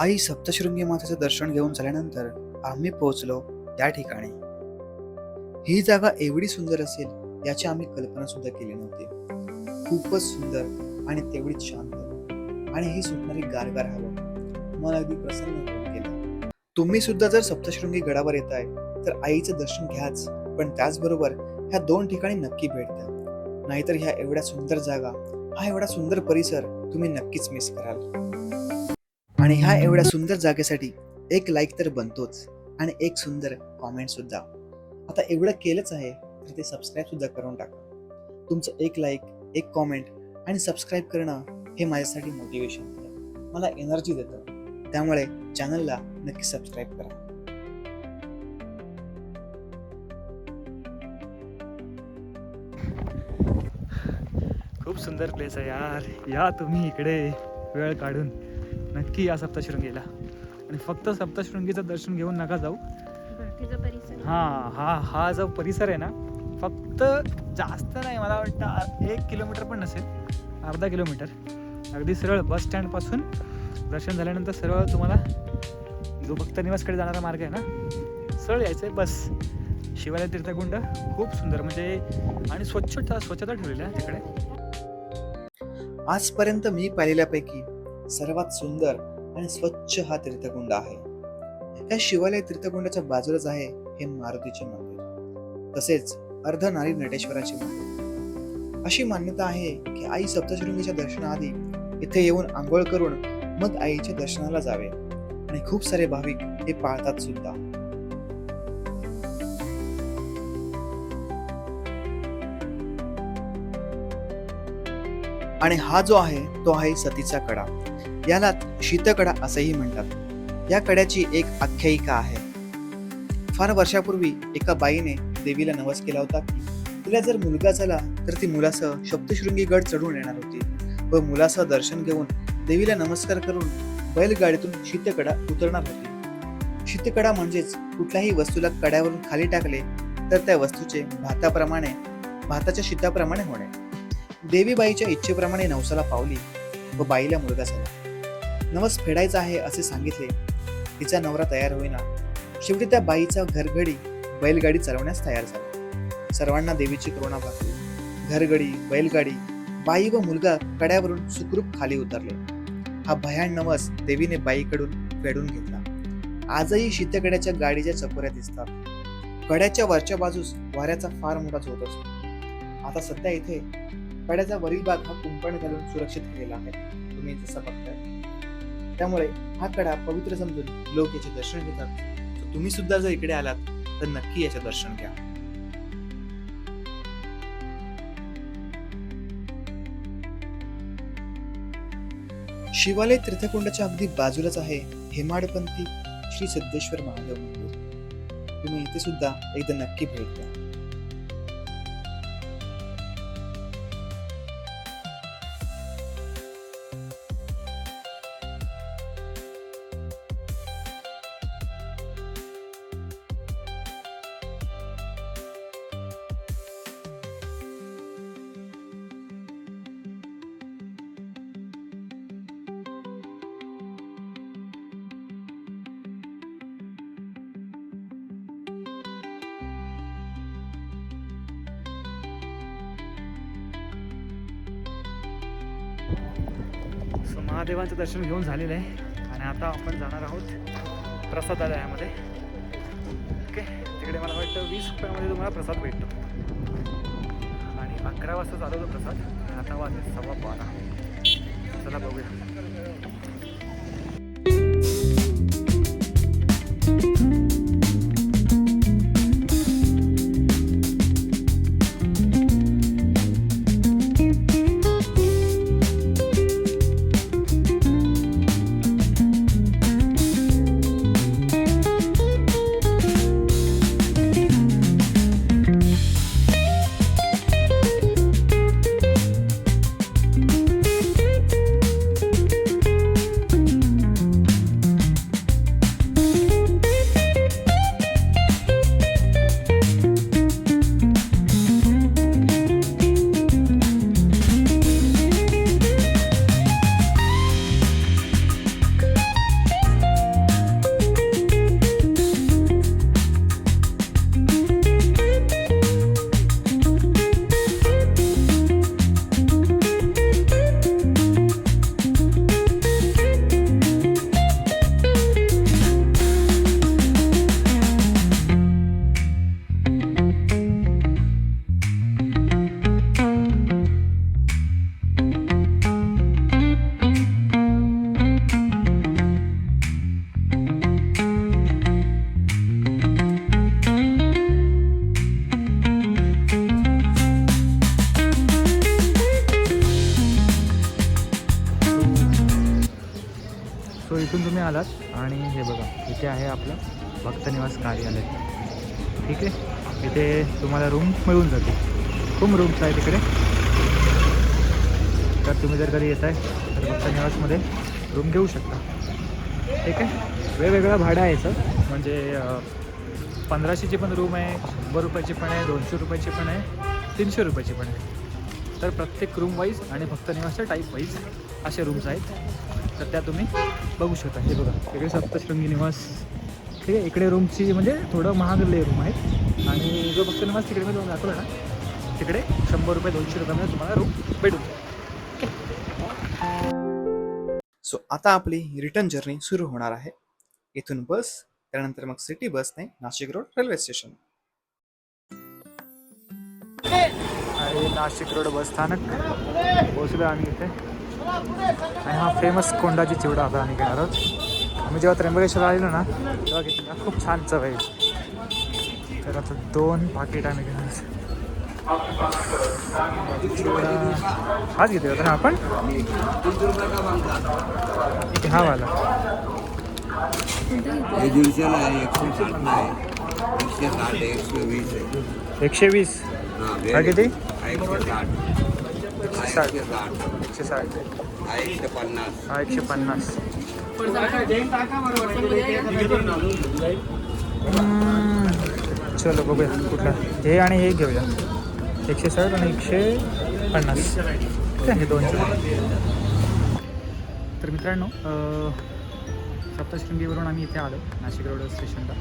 आई सप्तशृंगी मातेचं दर्शन घेऊन झाल्यानंतर आम्ही पोहोचलो त्या ठिकाणी. ही जागा एवढी सुंदर असेल याची आम्ही कल्पना सुद्धा केली नव्हती. खूपच सुंदर आणि तेवढीच शांत आणि ही सुटणारी गारगार हवा मन अगदी प्रसन्न होऊन गेलं. तुम्ही सुद्धा जर सप्तशृंगी गडावर येताय तर आईचं दर्शन घ्याच, पण त्याचबरोबर ह्या दोन ठिकाणी नक्की भेट द्या. नाहीतर ह्या एवढ्या सुंदर जागा, हा एवढा सुंदर परिसर तुम्ही नक्कीच मिस कराल. आणि ह्या एवढ्या सुंदर जागेसाठी एक लाईक तर बनतोच आणि एक सुंदर कॉमेंट सुद्धा. आता एवढं केलंच आहे तर ते सबस्क्राईब सुद्धा करून टाका. तुमचं एक लाईक, एक कॉमेंट आणि सबस्क्राईब करणं हे माझ्यासाठी मोटिवेशन आहे, मला एनर्जी देतं. त्यामुळे चॅनलला नक्की सबस्क्राईब करा. खूप सुंदर प्लेस आहे यार. या तुम्ही इकडे वेळ काढून नक्की या सप्तशृंगीला. आणि फक्त सप्तशृंगीचं दर्शन घेऊन नका जाऊ. हा जो परिसर आहे ना, फक्त जास्त नाही, मला वाटतं 1 किलोमीटर पण नसेल, अर्धा किलोमीटर. अगदी सरळ बस स्टँड पासून दर्शन झाल्यानंतर सरळ तुम्हाला जो भक्त निवासकडे जाणारा मार्ग आहे ना, सरळ यायचं आहे बस. शिवालय तीर्थकुंड खूप सुंदर, म्हणजे आणि स्वच्छता ठेवलेली आहे तिकडे. आजपर्यंत मी पाहिलेल्यापैकी सर्वात सुंदर आणि स्वच्छ हा तीर्थकुंड आहे. या शिवालय तीर्थकुंडाच्या बाजूलाच आहे हे मारुतीचे मंदिर, तसेच अर्धनारी नटेश्वराचे मंदिर. अशी मान्यता आहे की आई सप्तशृंगीच्या दर्शनाआधी इथे येऊन आंघोळ करून मग आईच्या दर्शनाला जावे, आणि खूप सारे भाविक हे पाळतात सुद्धा. आणि हा जो आहे तो आहे सतीचा कडा. याला शीतकडा असंही म्हणतात. या कड्याची एक आख्यायिका आहे. फार वर्षापूर्वी एका बाईने देवीला नवस केला होता की तिला जर मुलगा झाला तर ती मुलासह सप्तशृंगी गड चढून येणार होती व मुलासह दर्शन घेऊन देवीला नमस्कार करून बैलगाडीतून शीतकडा उतरणार होती. शीतकडा म्हणजेच कुठल्याही वस्तूला कड्यावरून खाली टाकले तर त्या वस्तूचे भाताच्या शीताप्रमाणे होणे. देवी बाईच्या इच्छेप्रमाणे नवसाला पावली व बाईला मुलगा झाला. नवस फेडायचा आहे असे सांगितले. तिचा नवरा तयार होईना. शेवटी त्या बाईचा घरगडी बैलगाडी चालवण्यास तयार झाला. सर्वांना देवीची करुणा भासली. घरगडी, बैलगाडी, बाई व मुलगा कड्यावरून सुखरूप खाली उतरले. हा भयान नवस देवीने बाईकडून फेडून घेतला. आजही शीतकड्याच्या गाडीच्या चकोऱ्या दिसतात. कड्याच्या वरच्या बाजूस वाऱ्याचा फार मोठा झोत असतो. आता सध्या इथे कड्याचा वरील भाग हा कुंपण घालून सुरक्षित केलेला आहे, तुम्ही जसं बघताय. त्यामुळे हा कडा पवित्र समजून लोक याचे दर्शन घेतात. तर तुम्ही सुद्धा जर इकडे आलात तर नक्की याचे दर्शन घ्या. शिवालय तीर्थकुंडाच्या अगदी बाजूलाच आहे हेमाडपंथी श्री सिद्धेश्वर महादेव मंदिर. तुम्ही इथे सुद्धा एकदा नक्की भेट द्या. महादेवांचं दर्शन घेऊन झालेलं आहे आणि आता आपण जाणार आहोत प्रसादालयामध्ये. ओके, तिकडे मला वाटतं 20 रुपयामध्ये तुम्हाला प्रसाद भेटतो. आणि 11 वाजता चालू होतो प्रसाद, आणि आता वाजले 12:15. चला बघूया. इथून तुम्ही आलात आणि हे बघा इथे आहे आपलं भक्तनिवास कार्यालय. ठीक आहे, इथे तुम्हाला रूम मिळून जाते. खूप रूम्स आहेत इकडे. तर तुम्ही जर कधी येत आहे तर भक्तनिवासमध्ये रूम घेऊ शकता. ठीक आहे, वेगवेगळं भाडं आहे याचं. म्हणजे 1500ची पण रूम आहे, 100 रुपयाची पण आहे, 200 रुपयाची पण आहे, 300 रुपयाची पण आहे. तर प्रत्येक रूम वाईज आणि भक्तनिवासच्या टाईप वाईज असे रूम्स आहेत. तर त्या तुम्ही बघू शकता. हे बघा इकडे सप्तशृंगी निवास. ठीक आहे, इकडे रूमची म्हणजे थोडं महागले रूम आहेत. आणि जो भक्तनिवास तिकडे मी जाऊन दाखवला ना, तिकडे 100 रुपये 200 रुपयामध्ये तुम्हाला रूम भेटून जाईल. सो आता आपली रिटर्न जर्नी सुरू होणार आहे. इथून बस, त्यानंतर मग सिटी बसने नाशिक रोड रेल्वे स्टेशन. आणि नाशिक रोड बस स्थानक पोहोचलो आम्ही इथे. आणि हा फेमस कोंडाची चिवडा आता आम्ही घेणार आहोत. आम्ही जेव्हा त्र्यंबकेश्वरला आलेलो ना तेव्हा घेतला, खूप छान चव आहे. तर आता 2 पाकिट आम्ही घेणार. चिवडा हाच घेतला होता ना आपण. ठीक आहे, हा वाला. हे 150ला आहे, 160ला आहे, 160 आहे, 120 आहे. 120. हा किती? 160. 160. 160. 160. हा 150. हा 150. चलो बघूया कुठला. हे आणि हे घेऊया. 160 आणि 150. हे 200. तर मित्रांनो, सप्तशृंगीवरून आम्ही इथे आलो नाशिक रोड स्टेशनला.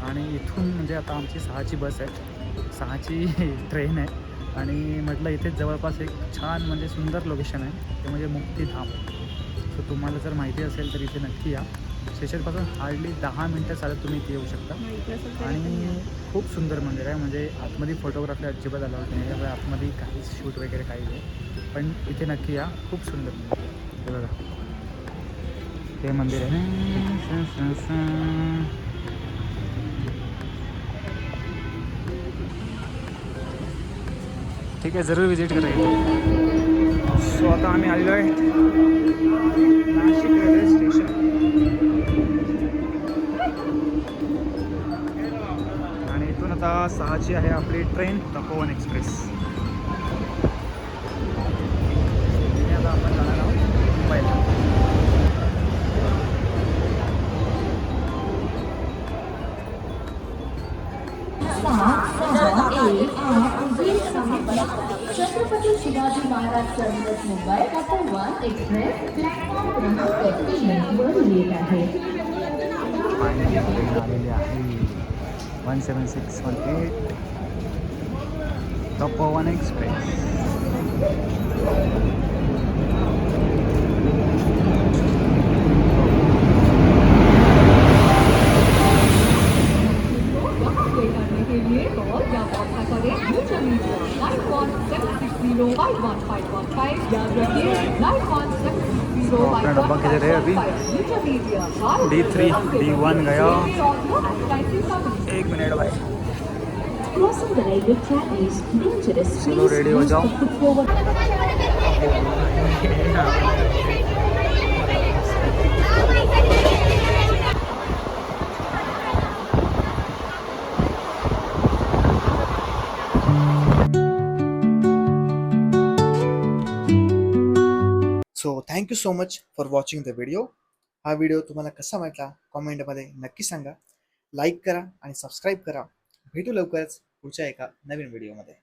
आणि इथून म्हणजे आता आमची 6ची बस आहे, 6ची ट्रेन आहे. आणि म्हटलं इथेच जवळपास एक छान म्हणजे सुंदर लोकेशन आहे, ते म्हणजे मुक्तिधाम. सो तुम्हाला जर माहिती असेल तर इथे नक्की या. स्टेशनपासून हार्डली 10 मिनटं चालत तुम्ही इथे येऊ शकता. आणि खूप सुंदर मंदिर आहे. म्हणजे आतमध्ये फोटोग्राफी अजिबात अलाउड नाही, त्यामुळे आतमध्ये काहीच शूट वगैरे काही नाही. पण इथे नक्की या, खूप सुंदर मंदिर आहे. हे बघा हे मंदिर आहे. ठीक आहे, जरूर विजिट करा इथे. सो आता आम्ही आलेलो आहे नाशिक रेल्वे स्टेशन. आणि इथून आता 6ची आहे आपली ट्रेन, तपोवन एक्सप्रेस. आता आपण जाणार आहोत मुंबईला. Chhatrapati Shivaji Maharaj terminus Mumbai Tapovan express platform क्रमांक 3 वर येत आहे. फायनली ट्रेन आलेली आहे 17618 तपोवन एक्सप्रेस. के लिए कॉल या व्हाट्सएप करें यूजर मीडिया 9176051515. याद रखिए 9176051515. यूजर मीडिया D3 D1 गया 1 मिनट भाई. Crossing the railway track is dangerous. चलो रेडी हो जाओ. So thank you so much for watching the video. हा व्हिडिओ तुम्हाला कसा वाटला कॉमेंटमध्ये नक्की सांगा. लाईक करा आणि सबस्क्राईब करा. भेटू लवकरच पुढच्या एका नवीन व्हिडिओमध्ये.